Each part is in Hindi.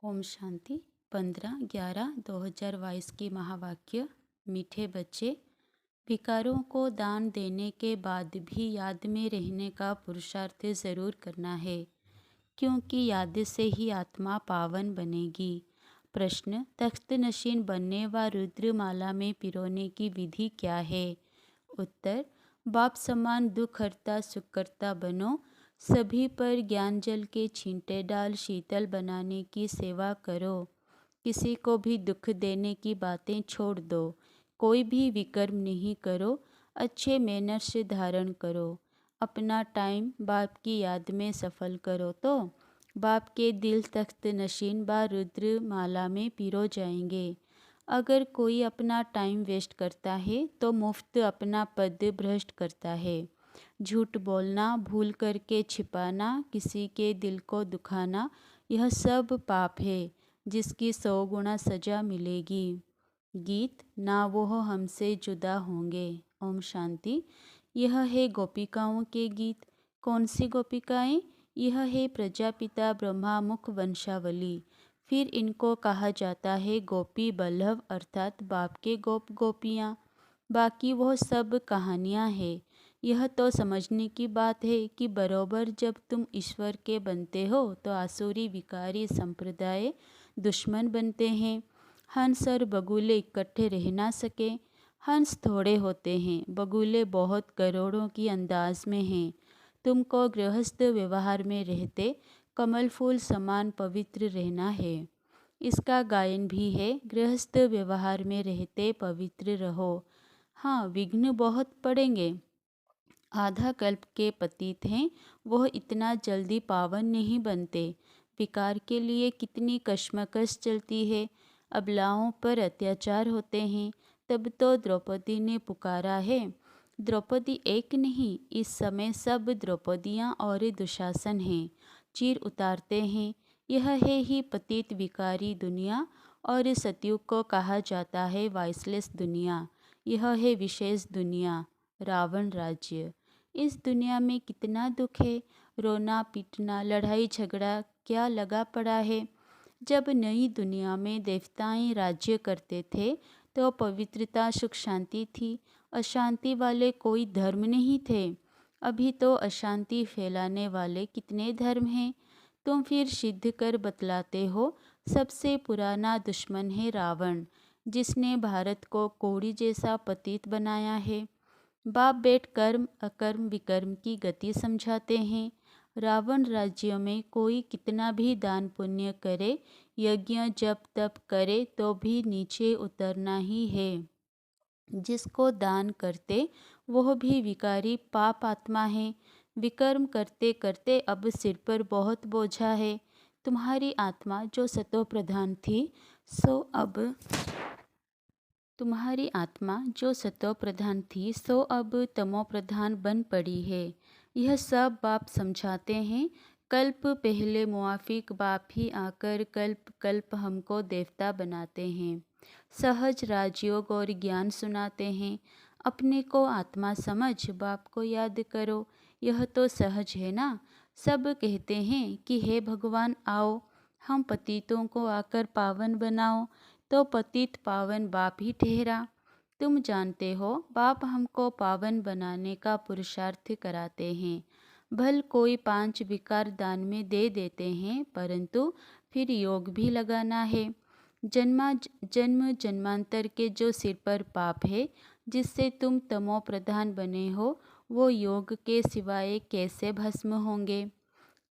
ओम शांति। 15/11/2022 की महावाक्य। मीठे बच्चे, भिखारों को दान देने के बाद भी याद में रहने का पुरुषार्थ ज़रूर करना है, क्योंकि याद से ही आत्मा पावन बनेगी। प्रश्न: तख्त नशीन बनने व रुद्रमाला में पिरोने की विधि क्या है? उत्तर: बाप समान दुख हरता सुखकर्ता बनो, सभी पर ज्ञान जल के छींटे डाल शीतल बनाने की सेवा करो। किसी को भी दुख देने की बातें छोड़ दो। कोई भी विकर्म नहीं करो। अच्छे मैनर से धारण करो। अपना टाइम बाप की याद में सफल करो तो बाप के दिल तख्त नशीन व रुद्र माला में पिरो जाएंगे। अगर कोई अपना टाइम वेस्ट करता है तो मुफ्त अपना पद भ्रष्ट करता है। झूठ बोलना, भूल करके छिपाना, किसी के दिल को दुखाना, यह सब पाप है जिसकी 100 गुना सजा मिलेगी। गीत: ना वो हमसे जुदा होंगे। ओम शांति। यह है गोपिकाओं के गीत। कौन सी गोपिकाएं? यह है प्रजापिता ब्रह्मा मुख वंशावली। फिर इनको कहा जाता है गोपी बल्लभ, अर्थात बाप के गोप गोपियाँ। बाकी वो सब कहानियाँ हैं। यह तो समझने की बात है कि बरोबर जब तुम ईश्वर के बनते हो तो आसुरी विकारी संप्रदाय दुश्मन बनते हैं। हंस और बगुले इकट्ठे रह ना सके। हंस थोड़े होते हैं, बगुले बहुत करोड़ों की अंदाज में हैं। तुमको गृहस्थ व्यवहार में रहते कमल फूल समान पवित्र रहना है। इसका गायन भी है: गृहस्थ व्यवहार में रहते पवित्र रहो। हाँ, विघ्न बहुत पड़ेंगे। आधा कल्प के पतित हैं, वह इतना जल्दी पावन नहीं बनते। विकार के लिए कितनी कश्मकश चलती है। अबलाओं पर अत्याचार होते हैं। तब तो द्रौपदी ने पुकारा है। द्रौपदी एक नहीं, इस समय सब द्रौपदियाँ और दुशासन हैं। चीर उतारते हैं। यह है ही पतित विकारी दुनिया, और सतयुग को कहा जाता है वाइसलेस दुनिया। यह है विशेष दुनिया, रावण राज्य। इस दुनिया में कितना दुख है। रोना पीटना, लड़ाई झगड़ा क्या लगा पड़ा है। जब नई दुनिया में देवताएं राज्य करते थे तो पवित्रता सुख शांति थी। अशांति वाले कोई धर्म नहीं थे। अभी तो अशांति फैलाने वाले कितने धर्म हैं। तुम फिर सिद्ध कर बतलाते हो। सबसे पुराना दुश्मन है रावण, जिसने भारत को कोड़ी जैसा पतित बनाया है। बाप बेट कर्म अकर्म विकर्म की गति समझाते हैं। रावण राज्य में कोई कितना भी दान पुण्य करे, यज्ञ जप तप करे तो भी नीचे उतरना ही है। जिसको दान करते वह भी विकारी पाप आत्मा है। विकर्म करते करते अब सिर पर बहुत बोझा है। तुम्हारी आत्मा जो सतो प्रधान थी सो अब तुम्हारी आत्मा जो सतो प्रधान थी सो अब तमो प्रधान बन पड़ी है। यह सब बाप समझाते हैं। कल्प पहले मुआफिक बाप ही आकर कल्प कल्प हमको देवता बनाते हैं। सहज राजयोग और ज्ञान सुनाते हैं। अपने को आत्मा समझ बाप को याद करो। यह तो सहज है ना। सब कहते हैं कि हे भगवान आओ, हम पतितों को आकर पावन बनाओ। तो पतित पावन बाप ही ठहरा। तुम जानते हो बाप हमको पावन बनाने का पुरुषार्थ कराते हैं। भल कोई 5 विकार दान में दे देते हैं, परंतु फिर योग भी लगाना है। जन्म जन्मांतर के जो सिर पर पाप है, जिससे तुम तमो प्रधान बने हो, वो योग के सिवाय कैसे भस्म होंगे।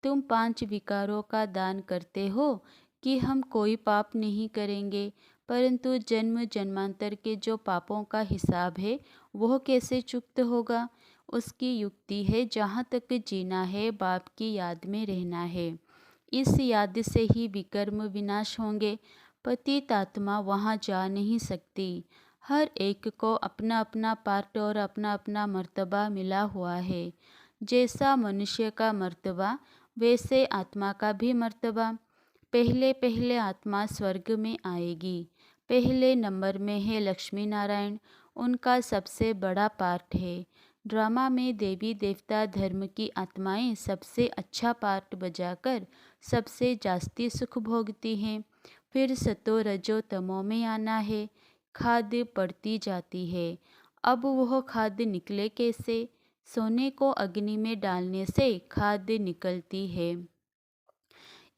तुम 5 विकारों का दान करते हो कि हम कोई पाप नहीं करेंगे, परंतु जन्म जन्मांतर के जो पापों का हिसाब है वह कैसे चुक्त होगा। उसकी युक्ति है, जहाँ तक जीना है बाप की याद में रहना है। इस याद से ही विकर्म विनाश होंगे। पतित आत्मा वहाँ जा नहीं सकती। हर एक को अपना अपना पार्ट और अपना अपना मर्तबा मिला हुआ है। जैसा मनुष्य का मर्तबा वैसे आत्मा का भी मर्तबा। पहले पहले आत्मा स्वर्ग में आएगी। पहले नंबर में है लक्ष्मी नारायण, उनका सबसे बड़ा पार्ट है। ड्रामा में देवी देवता धर्म की आत्माएं सबसे अच्छा पार्ट बजाकर सबसे जास्ती सुख भोगती हैं। फिर सतो रजो तमो में आना है, खाद पड़ती जाती है। अब वह खाद निकले कैसे? सोने को अग्नि में डालने से खाद निकलती है।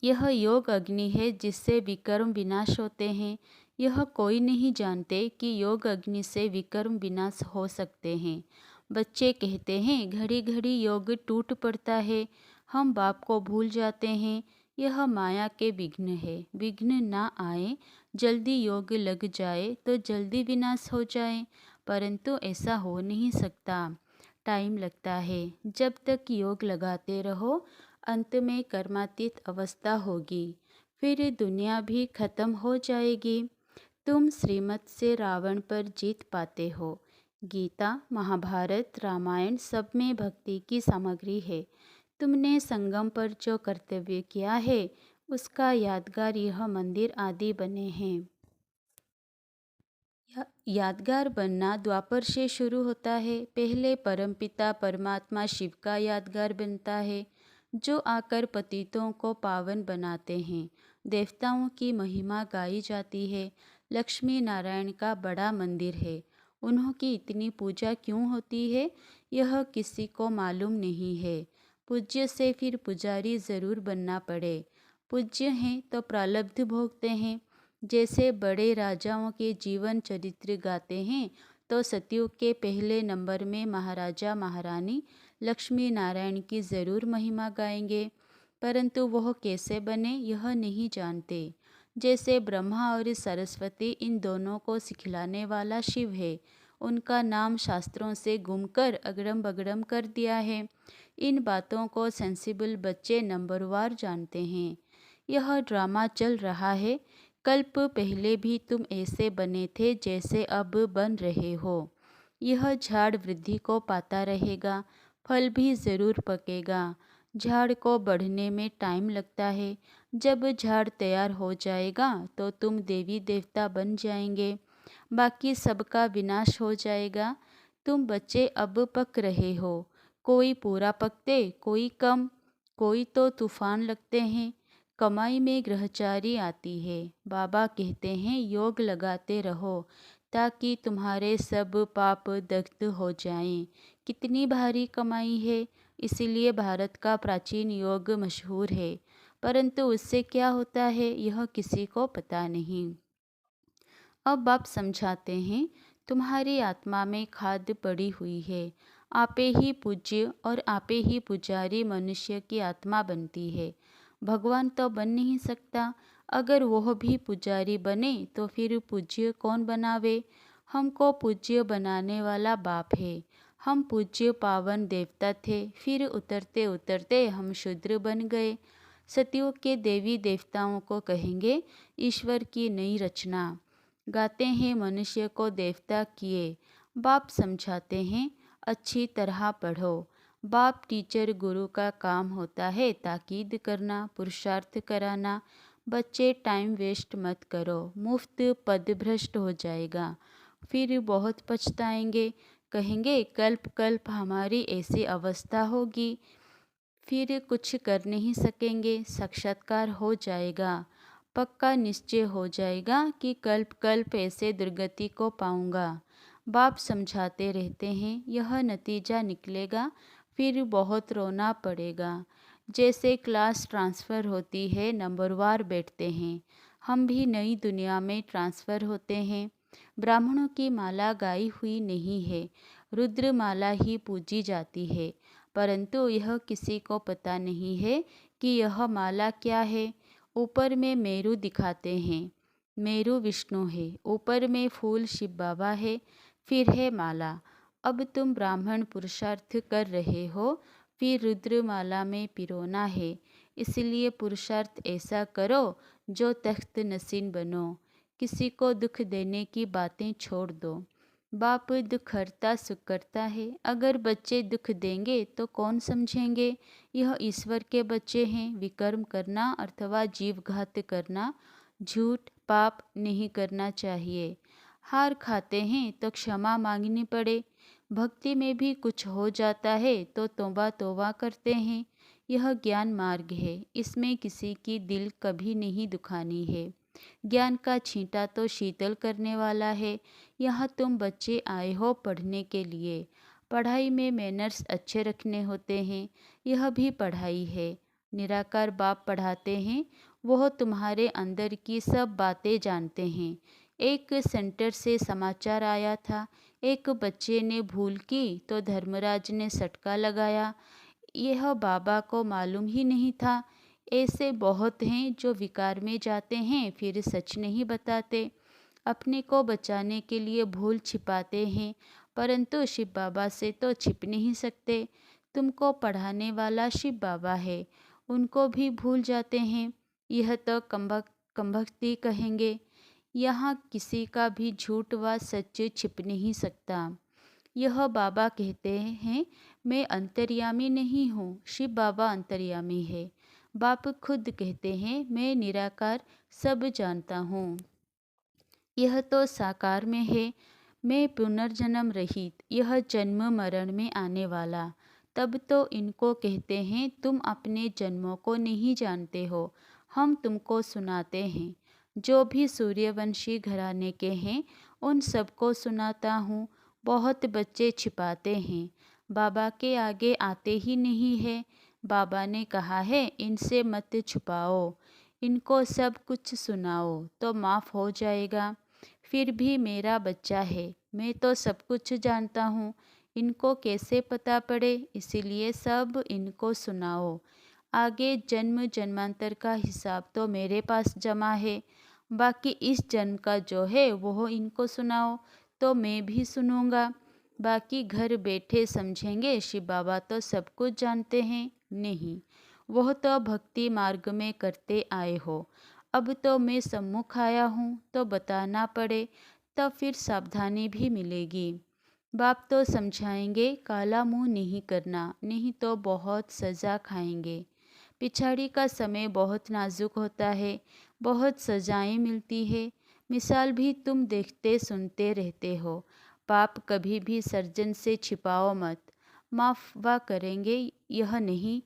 यह योग अग्नि है जिससे विकर्म विनाश होते हैं। यह कोई नहीं जानते कि योग अग्नि से विकर्म विनाश हो सकते हैं। बच्चे कहते हैं घड़ी घड़ी योग टूट पड़ता है, हम बाप को भूल जाते हैं। यह माया के विघ्न है। विघ्न ना आए, जल्दी योग लग जाए तो जल्दी विनाश हो जाए, परंतु ऐसा हो नहीं सकता, टाइम लगता है। जब तक योग लगाते रहो, अंत में कर्मातीत अवस्था होगी, फिर दुनिया भी खत्म हो जाएगी। तुम श्रीमत से रावण पर जीत पाते हो। गीता, महाभारत, रामायण सब में भक्ति की सामग्री है। तुमने संगम पर जो कर्तव्य किया है उसका यादगार यह मंदिर आदि बने हैं। यादगार बनना द्वापर से शुरू होता है। पहले परमपिता परमात्मा शिव का यादगार बनता है, जो आकर पतितों को पावन बनाते हैं। देवताओं की महिमा गाई जाती है। लक्ष्मी नारायण का बड़ा मंदिर है। उन्हों की इतनी पूजा क्यों होती है, यह किसी को मालूम नहीं है। पूज्य से फिर पुजारी ज़रूर बनना पड़े। पूज्य हैं तो प्रारब्ध भोगते हैं। जैसे बड़े राजाओं के जीवन चरित्र गाते हैं तो सतयुग के पहले नंबर में महाराजा महारानी लक्ष्मी नारायण की ज़रूर महिमा गाएंगे, परंतु वह कैसे बने यह नहीं जानते। जैसे ब्रह्मा और सरस्वती, इन दोनों को सिखलाने वाला शिव है। उनका नाम शास्त्रों से गुमकर अगड़म बगड़म कर दिया है। इन बातों को सेंसिबल बच्चे नंबरवार जानते हैं। यह ड्रामा चल रहा है। कल्प पहले भी तुम ऐसे बने थे जैसे अब बन रहे हो। यह झाड़ वृद्धि को पाता रहेगा, फल भी ज़रूर पकेगा। झाड़ को बढ़ने में टाइम लगता है। जब झाड़ तैयार हो जाएगा तो तुम देवी देवता बन जाएंगे, बाकी सबका विनाश हो जाएगा। तुम बच्चे अब पक रहे हो, कोई पूरा पकते, कोई कम, कोई तो तूफान लगते हैं। कमाई में ग्रहचारी आती है। बाबा कहते हैं योग लगाते रहो ताकि तुम्हारे सब पाप दग्ध हो जाएं। कितनी भारी कमाई है, इसीलिए भारत का प्राचीन योग मशहूर है, परंतु उससे क्या होता है यह किसी को पता नहीं। अब बाप समझाते हैं तुम्हारी आत्मा में खाद पड़ी हुई है। आपे ही पूज्य और आपे ही पुजारी मनुष्य की आत्मा बनती है। भगवान तो बन नहीं सकता। अगर वह भी पुजारी बने तो फिर पूज्य कौन बनावे? हमको पूज्य बनाने वाला बाप है। हम पूज्य पावन देवता थे, फिर उतरते उतरते हम शूद्र बन गए। सतयुग के देवी देवताओं को कहेंगे ईश्वर की नई रचना। गाते हैं मनुष्य को देवता किए। बाप समझाते हैं अच्छी तरह पढ़ो। बाप टीचर गुरु का काम होता है ताकीद करना, पुरुषार्थ कराना। बच्चे टाइम वेस्ट मत करो, मुफ्त पद भ्रष्ट हो जाएगा, फिर बहुत पछताएंगे। कहेंगे कल्प कल्प हमारी ऐसी अवस्था होगी, फिर कुछ कर नहीं सकेंगे। साक्षात्कार हो जाएगा, पक्का निश्चय हो जाएगा कि कल्प कल्प ऐसे दुर्गति को पाऊंगा। बाप समझाते रहते हैं यह नतीजा निकलेगा, फिर बहुत रोना पड़ेगा। जैसे क्लास ट्रांसफ़र होती है, नंबरवार बैठते हैं। हम भी नई दुनिया में ट्रांसफ़र होते हैं। ब्राह्मणों की माला गाई हुई नहीं है, रुद्र माला ही पूजी जाती है, परंतु यह किसी को पता नहीं है कि यह माला क्या है। ऊपर में मेरू दिखाते हैं, मेरू विष्णु है, ऊपर में फूल शिव बाबा है, फिर है माला। अब तुम ब्राह्मण पुरुषार्थ कर रहे हो, फिर रुद्रमाला में पिरोना है। इसलिए पुरुषार्थ ऐसा करो जो तख्त नसीन बनो। किसी को दुख देने की बातें छोड़ दो। बाप दुख हरता सुख करता है। अगर बच्चे दुख देंगे तो कौन समझेंगे? यह ईश्वर के बच्चे हैं। विकर्म करना अथवा जीवघात करना, झूठ पाप नहीं करना चाहिए। हार खाते हैं तो क्षमा मांगनी पड़े। भक्ति में भी कुछ हो जाता है तो तौबा तौबा करते हैं। यह ज्ञान मार्ग है, इसमें किसी की दिल कभी नहीं दुखानी है। ज्ञान का छींटा तो शीतल करने वाला है। यहाँ तुम बच्चे आए हो पढ़ने के लिए। पढ़ाई में मैनर्स अच्छे रखने होते हैं, यह भी पढ़ाई है। निराकार बाप पढ़ाते हैं, वह तुम्हारे अंदर की सब बातें जानते हैं। एक सेंटर से समाचार आया था, एक बच्चे ने भूल की तो धर्मराज ने सटका लगाया। यह बाबा को मालूम ही नहीं था। ऐसे बहुत हैं जो विकार में जाते हैं फिर सच नहीं बताते, अपने को बचाने के लिए भूल छिपाते हैं, परंतु शिव बाबा से तो छिप नहीं सकते। तुमको पढ़ाने वाला शिव बाबा है, उनको भी भूल जाते हैं। यह तो कमबख्ती कहेंगे। यहाँ किसी का भी झूठ व सच छिप नहीं सकता। यह बाबा कहते हैं, मैं अंतर्यामी नहीं हूँ, शिव बाबा अंतर्यामी है। बाप खुद कहते हैं, मैं निराकार सब जानता हूँ। यह तो साकार में है, मैं पुनर्जन्म रहित, यह जन्म मरण में आने वाला। तब तो इनको कहते हैं, तुम अपने जन्मों को नहीं जानते हो, हम तुमको सुनाते हैं। जो भी सूर्यवंशी घराने के हैं, उन सबको सुनाता हूँ। बहुत बच्चे छिपाते हैं, बाबा के आगे आते ही नहीं है। बाबा ने कहा है, इनसे मत छुपाओ, इनको सब कुछ सुनाओ तो माफ़ हो जाएगा। फिर भी मेरा बच्चा है, मैं तो सब कुछ जानता हूँ, इनको कैसे पता पड़े, इसीलिए सब इनको सुनाओ। आगे जन्म जन्मांतर का हिसाब तो मेरे पास जमा है, बाकी इस जन्म का जो है वो इनको सुनाओ तो मैं भी सुनूंगा। बाकी घर बैठे समझेंगे शिव बाबा तो सब कुछ जानते हैं, नहीं, वह तो भक्ति मार्ग में करते आए हो। अब तो मैं सम्मुख आया हूँ तो बताना पड़े, तब फिर सावधानी भी मिलेगी। बाप तो समझाएंगे, काला मुंह नहीं करना, नहीं तो बहुत सज़ा खाएंगे। पिछाड़ी का समय बहुत नाजुक होता है, बहुत सजाएं मिलती है। मिसाल भी तुम देखते सुनते रहते हो। पाप कभी भी सर्जन से छिपाओ मत, माफ़ वा करेंगे यह नहीं।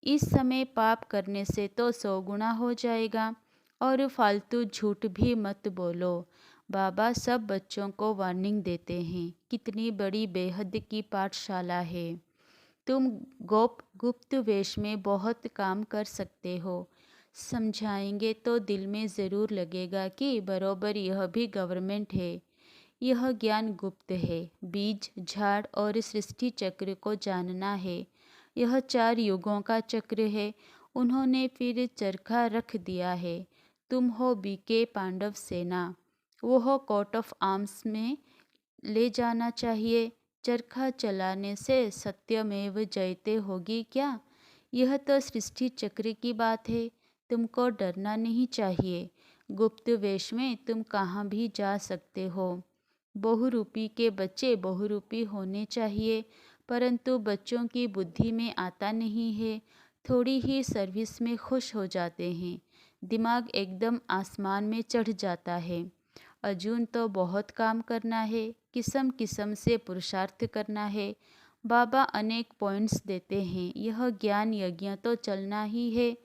इस समय पाप करने से तो 100 गुना हो जाएगा। और फालतू झूठ भी मत बोलो। बाबा सब बच्चों को वार्निंग देते हैं, कितनी बड़ी बेहद की पाठशाला है। तुम गुप्त वेश में बहुत काम कर सकते हो। समझाएंगे तो दिल में ज़रूर लगेगा कि बरोबर यह भी गवर्नमेंट है। यह ज्ञान गुप्त है, बीज झाड़ और सृष्टि चक्र को जानना है। यह 4 युगों का चक्र है, उन्होंने फिर चरखा रख दिया है। तुम हो बीके पांडव सेना, वो हो कोट ऑफ आर्म्स में ले जाना चाहिए। चरखा चलाने से सत्यमेव जयते होगी क्या? यह तो सृष्टि चक्र की बात है, तुमको डरना नहीं चाहिए। गुप्त वेश में तुम कहाँ भी जा सकते हो। बहुरूपी के बच्चे बहुरूपी होने चाहिए, परंतु बच्चों की बुद्धि में आता नहीं है। थोड़ी ही सर्विस में खुश हो जाते हैं, दिमाग एकदम आसमान में चढ़ जाता है। अजून तो बहुत काम करना है, किस्म किस्म से पुरुषार्थ करना है। बाबा अनेक पॉइंट्स देते हैं, यह ज्ञान यज्ञ तो चलना ही है।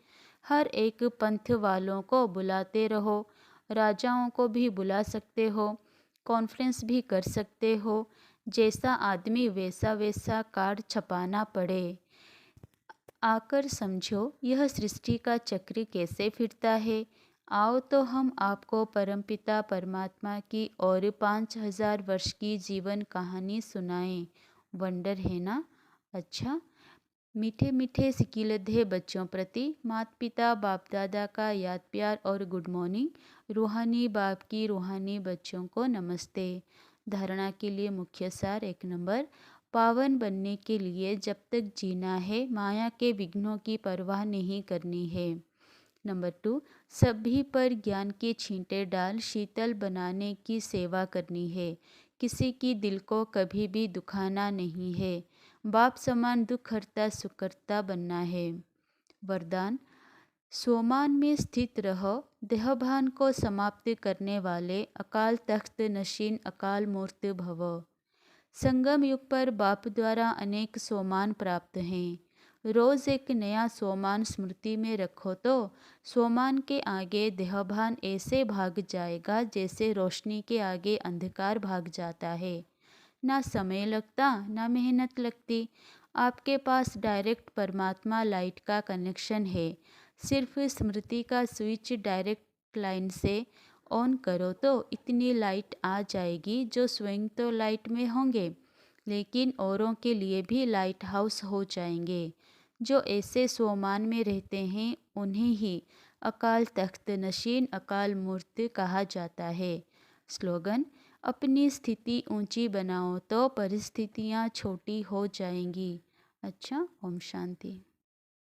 हर एक पंथ वालों को बुलाते रहो, राजाओं को भी बुला सकते हो, कॉन्फ्रेंस भी कर सकते हो। जैसा आदमी वैसा वैसा कार्ड छपाना पड़े। आकर समझो यह सृष्टि का चक्र कैसे फिरता है। आओ तो हम आपको परमपिता परमात्मा की और 5000 वर्ष की जीवन कहानी सुनाएं। वंडर है ना? अच्छा, मीठे मीठे सिकिलधे बच्चों प्रति माता पिता बाप दादा का याद प्यार और गुड मॉर्निंग। रूहानी बाप की रूहानी बच्चों को नमस्ते। धारणा के लिए मुख्य सार 1 नंबर, पावन बनने के लिए जब तक जीना है माया के विघ्नों की परवाह नहीं करनी है। नंबर 2, सभी पर ज्ञान के छींटे डाल शीतल बनाने की सेवा करनी है। किसी की दिल को कभी भी दुखाना नहीं है। बाप समान दुख हरता सुकर्ता बनना है। वरदान, सोमान में स्थित रहो, देहभान को समाप्त करने वाले अकाल तख्त नशीन अकाल मूर्त भव। संगम युग पर बाप द्वारा अनेक सोमान प्राप्त हैं। रोज़ एक नया स्वमान स्मृति में रखो तो स्वमान के आगे देहभान ऐसे भाग जाएगा जैसे रोशनी के आगे अंधकार भाग जाता है। ना समय लगता ना मेहनत लगती। आपके पास डायरेक्ट परमात्मा लाइट का कनेक्शन है। सिर्फ स्मृति का स्विच डायरेक्ट लाइन से ऑन करो तो इतनी लाइट आ जाएगी जो स्वयं तो लाइट में होंगे लेकिन औरों के लिए भी लाइट हाउस हो जाएंगे। जो ऐसे स्वमान में रहते हैं उन्हें ही अकाल तख्त नशीन अकाल मूर्त कहा जाता है। स्लोगन: अपनी स्थिति ऊंची बनाओ तो परिस्थितियाँ छोटी हो जाएंगी। अच्छा, ओम शांति।